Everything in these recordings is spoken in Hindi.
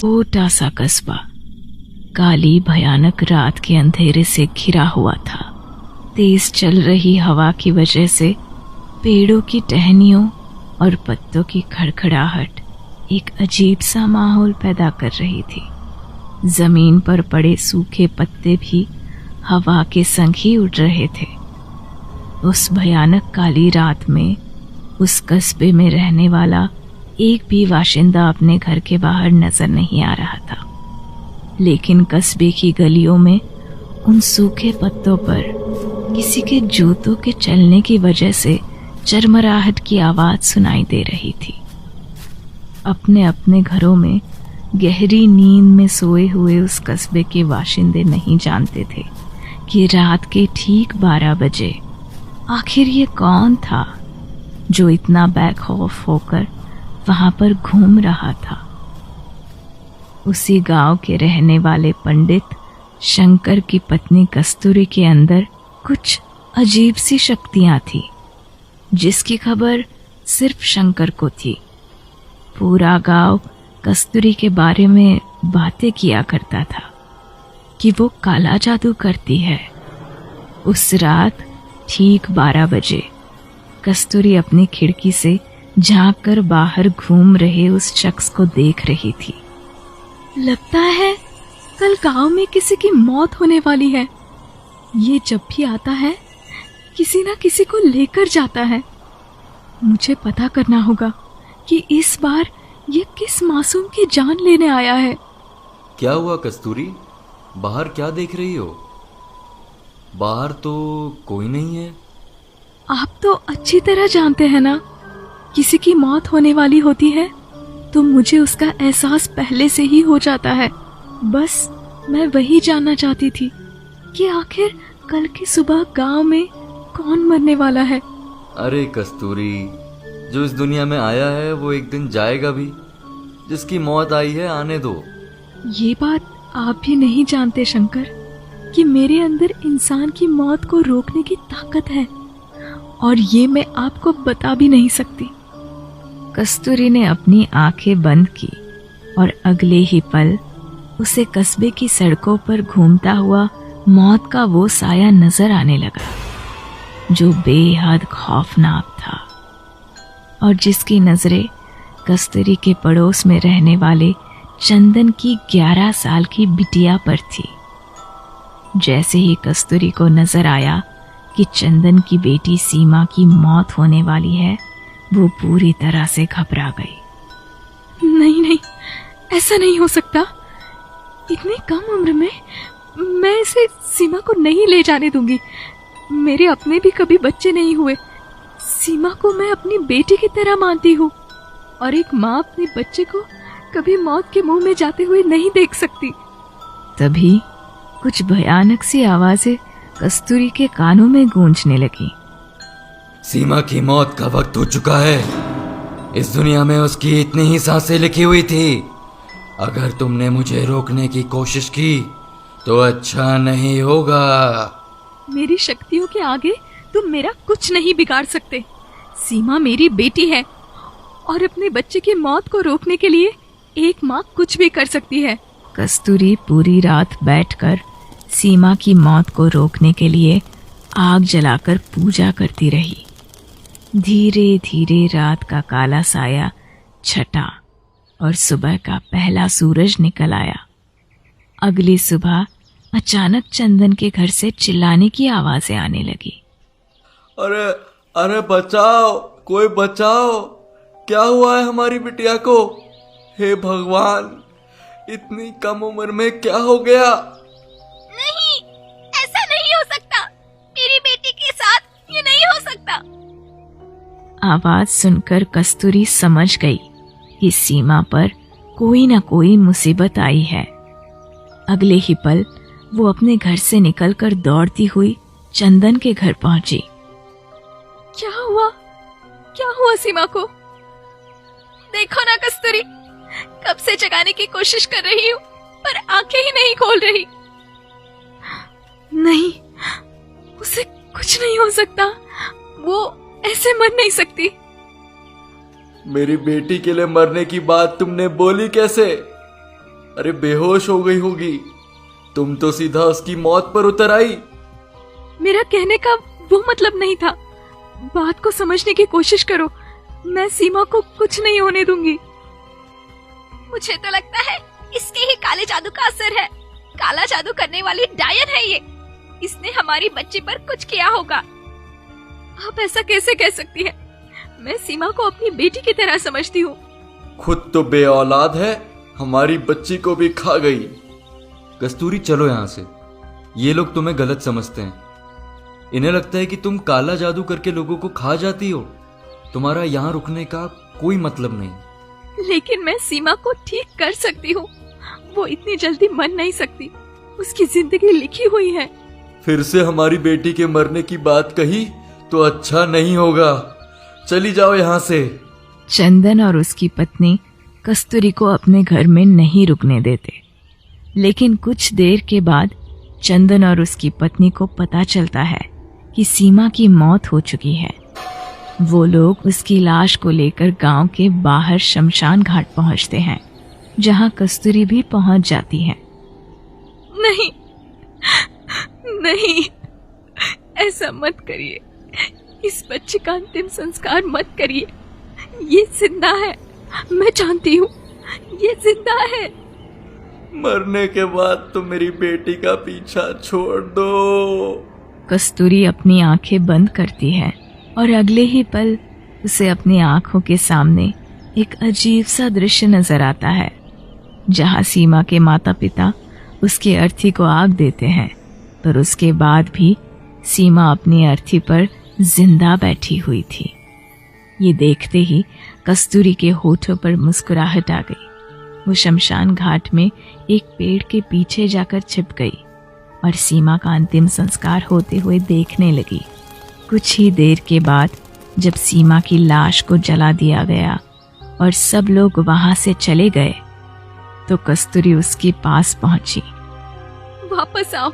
छोटा सा कस्बा काली भयानक रात के अंधेरे से घिरा हुआ था। तेज चल रही हवा की वजह से पेड़ों की टहनियों और पत्तों की खड़खड़ाहट एक अजीब सा माहौल पैदा कर रही थी। जमीन पर पड़े सूखे पत्ते भी हवा के संग ही उड़ रहे थे। उस भयानक काली रात में उस कस्बे में रहने वाला एक भी बाशिंदा अपने घर के बाहर नजर नहीं आ रहा था, लेकिन कस्बे की गलियों में उन सूखे पत्तों पर किसी के जूतों के चलने की वजह से चरमराहट की आवाज सुनाई दे रही थी। अपने अपने घरों में गहरी नींद में सोए हुए उस कस्बे के बाशिंदे नहीं जानते थे कि रात के ठीक 12 बजे आखिर ये कौन था जो इतना बेखौफ होकर वहां पर घूम रहा था। उसी गांव के रहने वाले पंडित शंकर की पत्नी कस्तूरी के अंदर कुछ अजीब सी शक्तियां थी, जिसकी खबर सिर्फ शंकर को थी। पूरा गांव कस्तूरी के बारे में बातें किया करता था कि वो काला जादू करती है। उस रात ठीक 12 बजे कस्तूरी अपनी खिड़की से झांक कर बाहर घूम रहे उस शख्स को देख रही थी। लगता है कल गांव में किसी की मौत होने वाली है। ये जब भी आता है किसी ना किसी को लेकर जाता है। मुझे पता करना होगा कि इस बार ये किस मासूम की जान लेने आया है। क्या हुआ कस्तूरी, बाहर क्या देख रही हो? बाहर तो कोई नहीं है। आप तो अच्छी तरह जानते हैं ना, किसी की मौत होने वाली होती है तो मुझे उसका एहसास पहले से ही हो जाता है। बस मैं वही जानना चाहती थी कि आखिर कल की सुबह गांव में कौन मरने वाला है। अरे कस्तूरी, जो इस दुनिया में आया है वो एक दिन जाएगा भी। जिसकी मौत आई है आने दो। ये बात आप भी नहीं जानते शंकर कि मेरे अंदर इंसान की मौत को रोकने की ताकत है, और ये मैं आपको बता भी नहीं सकती। कस्तूरी ने अपनी आंखें बंद की और अगले ही पल उसे कस्बे की सड़कों पर घूमता हुआ मौत का वो साया नजर आने लगा, जो बेहद खौफनाक था और जिसकी नजरें कस्तूरी के पड़ोस में रहने वाले चंदन की 11 साल की बिटिया पर थी। जैसे ही कस्तूरी को नजर आया कि चंदन की बेटी सीमा की मौत होने वाली है, वो पूरी तरह से घबरा गई। नहीं, ऐसा नहीं हो सकता। इतनी कम उम्र में मैं इसे सीमा को नहीं ले जाने दूंगी। मेरे अपने भी कभी बच्चे नहीं हुए। सीमा को मैं अपनी बेटी की तरह मानती हूँ, और एक माँ अपने बच्चे को कभी मौत के मुंह में जाते हुए नहीं देख सकती। तभी कुछ भयानक सी आवाजें कस्तूरी के कानों में गूंजने लगी। सीमा की मौत का वक्त हो चुका है। इस दुनिया में उसकी इतनी ही सांसें लिखी हुई थी। अगर तुमने मुझे रोकने की कोशिश की तो अच्छा नहीं होगा। मेरी शक्तियों के आगे तुम मेरा कुछ नहीं बिगाड़ सकते। सीमा मेरी बेटी है, और अपने बच्चे की मौत को रोकने के लिए एक माँ कुछ भी कर सकती है। कस्तूरी पूरी रात बैठकर सीमा की मौत को रोकने के लिए आग जलाकर पूजा करती रही। धीरे धीरे रात का काला साया छटा और सुबह का पहला सूरज निकल आया। अगली सुबह अचानक चंदन के घर से चिल्लाने की आवाजें आने लगी। अरे बचाओ, कोई बचाओ, क्या हुआ है हमारी बिटिया को? हे भगवान, इतनी कम उम्र में क्या हो गया? नहीं, ऐसा नहीं हो सकता। मेरी बेटी के साथ ये नहीं हो सकता। आवाज सुनकर कस्तूरी समझ गई कि सीमा पर कोई न कोई मुसीबत आई है। अगले ही पल वो अपने घर से निकलकर दौड़ती हुई चंदन के घर पहुंची। क्या हुआ सीमा को? देखो ना कस्तूरी, कब से जगाने की कोशिश कर रही हूँ पर आंखें ही नहीं खोल रही। नहीं, उसे कुछ नहीं हो सकता। वो ऐसे मर नहीं सकती। मेरी बेटी के लिए मरने की बात तुमने बोली कैसे? अरे बेहोश हो गई होगी। तुम तो सीधा उसकी मौत पर उतर आई। मेरा कहने का वो मतलब नहीं था। बात को समझने की कोशिश करो। मैं सीमा को कुछ नहीं होने दूंगी। मुझे तो लगता है इसके ही काले जादू का असर है। काला जादू करने वाली डायन है ये। इसने हमारी बच्ची पर कुछ किया होगा। आप ऐसा कैसे कह सकती है? मैं सीमा को अपनी बेटी की तरह समझती हूँ। खुद तो बे औलाद है, हमारी बच्ची को भी खा गई। कस्तूरी चलो यहाँ से। ये लोग तुम्हें गलत समझते हैं। इन्हें लगता है कि तुम काला जादू करके लोगों को खा जाती हो। तुम्हारा यहाँ रुकने का कोई मतलब नहीं। लेकिन मैं सीमा को ठीक कर सकती हूँ। वो इतनी जल्दी मर नहीं सकती। उसकी जिंदगी लिखी हुई है। फिर से हमारी बेटी के मरने की बात कही तो अच्छा नहीं होगा। चली जाओ यहाँ से। चंदन और उसकी पत्नी कस्तूरी को अपने घर में नहीं रुकने देते। लेकिन कुछ देर के बाद चंदन और उसकी पत्नी को पता चलता है कि सीमा की मौत हो चुकी है। वो लोग उसकी लाश को लेकर गांव के बाहर शमशान घाट पहुंचते हैं, जहां कस्तूरी भी पहुंच जाती है। नहीं, नहीं, ऐसा मत करिए। इस बच्चे का अंतिम संस्कार मत करिए। ये जिंदा है, मैं जानती हूँ, ये जिंदा है। मरने के बाद तो मेरी बेटी का पीछा छोड़ दो। कस्तूरी अपनी आंखें बंद करती है और अगले ही पल उसे अपनी आंखों के सामने एक अजीब सा दृश्य नजर आता है, जहां सीमा के माता पिता उसकी अर्थी को आग देते हैं, पर उसके बाद भी सीमा अपनी अर्थी पर जिंदा बैठी हुई थी। ये देखते ही कस्तूरी के होठों पर मुस्कुराहट आ गई। वो शमशान घाट में एक पेड़ के पीछे जाकर छिप गई और सीमा का अंतिम संस्कार होते हुए देखने लगी। कुछ ही देर के बाद जब सीमा की लाश को जला दिया गया और सब लोग वहां से चले गए, तो कस्तूरी उसके पास पहुंची। वापस आओ,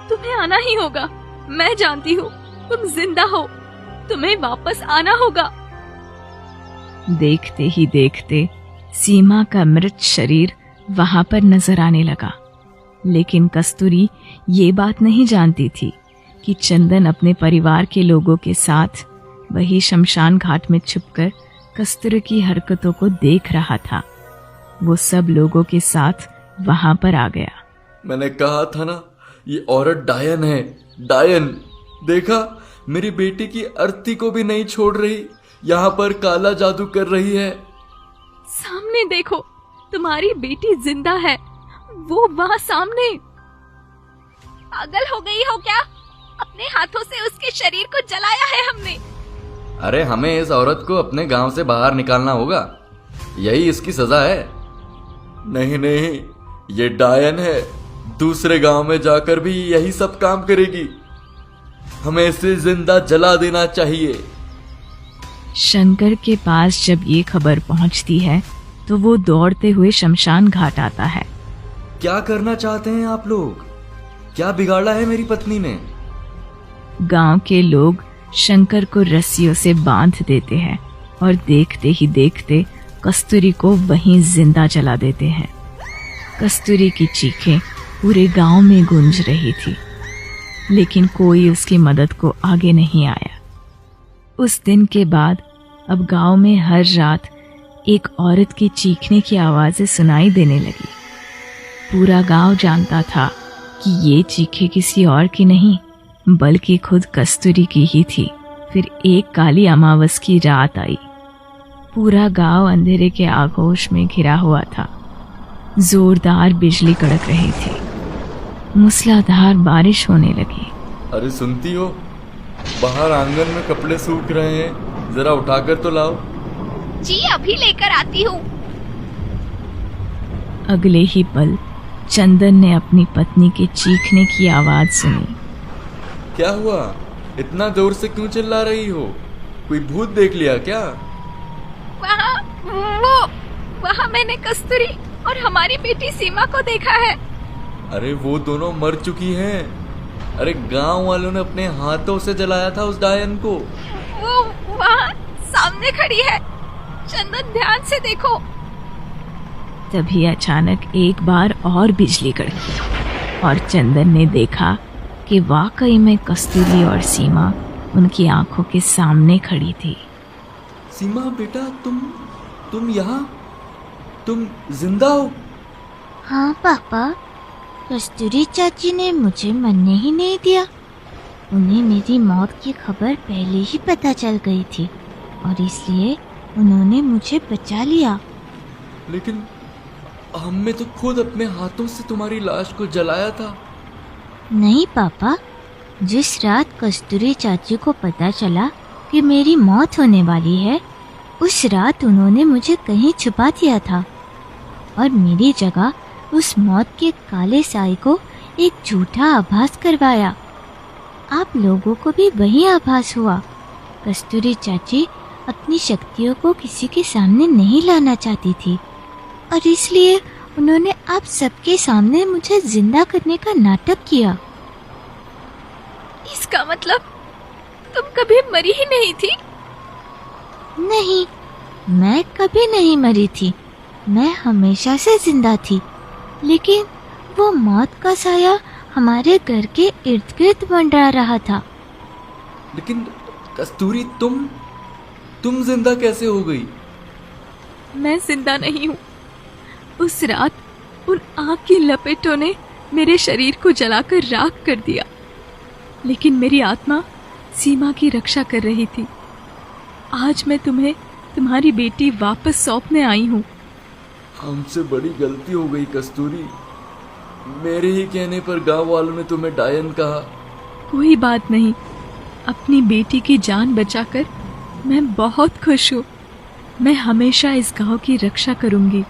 तुम्हें आना ही होगा। मैं जानती हूँ तुम जिंदा हो, तुम्हें वापस आना होगा। देखते ही देखते सीमा का मृत शरीर वहां पर नजर आने लगा। लेकिन कस्तूरी ये बात नहीं जानती थी कि चंदन अपने परिवार के लोगों के साथ वही शमशान घाट में छुपकर कस्तूरी की हरकतों को देख रहा था। वो सब लोगों के साथ वहां पर आ गया। मैंने कहा था ना, ये औरत डायन है, डायन। देखा, मेरी बेटी की अर्थी को भी नहीं छोड़ रही, यहाँ पर काला जादू कर रही है। सामने देखो, तुम्हारी बेटी जिंदा है, वो वहाँ सामने। पागल हो गई हो क्या? अपने हाथों से उसके शरीर को जलाया है हमने। अरे हमें इस औरत को अपने गांव से बाहर निकालना होगा, यही इसकी सजा है। नहीं नहीं, ये डायन है, दूसरे गांव में जाकर भी यही सब काम करेगी। हमें इसे जिंदा जला देना चाहिए। शंकर के पास जब ये खबर पहुंचती है तो वो दौड़ते हुए शमशान घाट आता है। क्या करना चाहते हैं आप लोग? क्या बिगाड़ा है मेरी पत्नी ने? गांव के लोग शंकर को रस्सियों से बांध देते हैं और देखते ही देखते कस्तूरी को वहीं जिंदा जला देते हैं। कस्तूरी की चीखें पूरे गांव में गूंज रही थी, लेकिन कोई उसकी मदद को आगे नहीं आया। उस दिन के बाद अब गांव में हर रात एक औरत की चीखने की आवाजें सुनाई देने लगी। पूरा गांव जानता था कि ये चीखें किसी और की नहीं बल्कि खुद कस्तूरी की ही थी। फिर एक काली अमावस की रात आई। पूरा गांव अंधेरे के आगोश में घिरा हुआ था। जोरदार बिजली कड़क रही थी, मूसलाधार बारिश होने लगी। अरे सुनती हो, बाहर आंगन में कपड़े सूख रहे हैं, जरा उठाकर तो लाओ। जी अभी लेकर आती हूँ। अगले ही पल चंदन ने अपनी पत्नी के चीखने की आवाज सुनी। क्या हुआ? इतना जोर से क्यों चिल्ला रही हो? कोई भूत देख लिया क्या? वहाँ मैंने कस्तूरी और हमारी बेटी सीमा को देखा है। अरे वो दोनों मर चुकी हैं। अरे गांव वालों ने अपने हाथों से जलाया था उस डायन को। वो वहाँ सामने खड़ी है। चंदन ध्यान से देखो। तभी अचानक एक बार और बिजली कड़की और चंदन ने देखा कि वाकई में कस्तूरी और सीमा उनकी आंखों के सामने खड़ी थी। सीमा बेटा, तुम यहाँ, तुम जिंदा हो? हाँ पापा, कस्तूरी चाची ने मुझे मरने ही नहीं दिया। उन्हें मेरी मौत की खबर पहले ही पता चल गई थी और इसलिए उन्होंने मुझे बचा लिया। लेकिन हमने तो खुद अपने हाथों से तुम्हारी लाश को जलाया था। नहीं पापा, जिस रात कस्तूरी चाची को पता चला कि मेरी मौत होने वाली है, उस रात उन्होंने मुझे कहीं छुपा दिया था और मेरी जगह उस मौत के काले साए को एक झूठा आभास करवाया। आप लोगों को भी वही आभास हुआ। कस्तूरी चाची अपनी शक्तियों को किसी के सामने नहीं लाना चाहती थी और इसलिए उन्होंने आप सबके सामने मुझे जिंदा करने का नाटक किया। इसका मतलब तुम कभी मरी ही नहीं थी? नहीं, मैं कभी नहीं मरी थी। मैं हमेशा से जिंदा थी, लेकिन वो मौत का साया हमारे घर के इर्द गिर्द मंडरा रहा था। लेकिन कस्तूरी, तुम जिंदा कैसे हो गई? मैं जिंदा नहीं हूँ। उस रात उन आग की लपेटों ने मेरे शरीर को जलाकर राख कर दिया, लेकिन मेरी आत्मा सीमा की रक्षा कर रही थी। आज मैं तुम्हें तुम्हारी बेटी वापस सौंपने आई हूँ। हमसे बड़ी गलती हो गई कस्तूरी। मेरे ही कहने पर गांव वालों ने तुम्हें डायन कहा। कोई बात नहीं, अपनी बेटी की जान बचाकर मैं बहुत खुश हूँ। मैं हमेशा इस गांव की रक्षा करूंगी।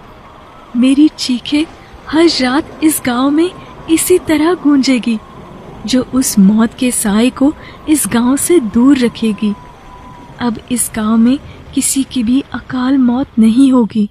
मेरी चीखें हर रात इस गांव में इसी तरह गूंजेगी, जो उस मौत के साए को इस गांव से दूर रखेगी। अब इस गांव में किसी की भी अकाल मौत नहीं होगी।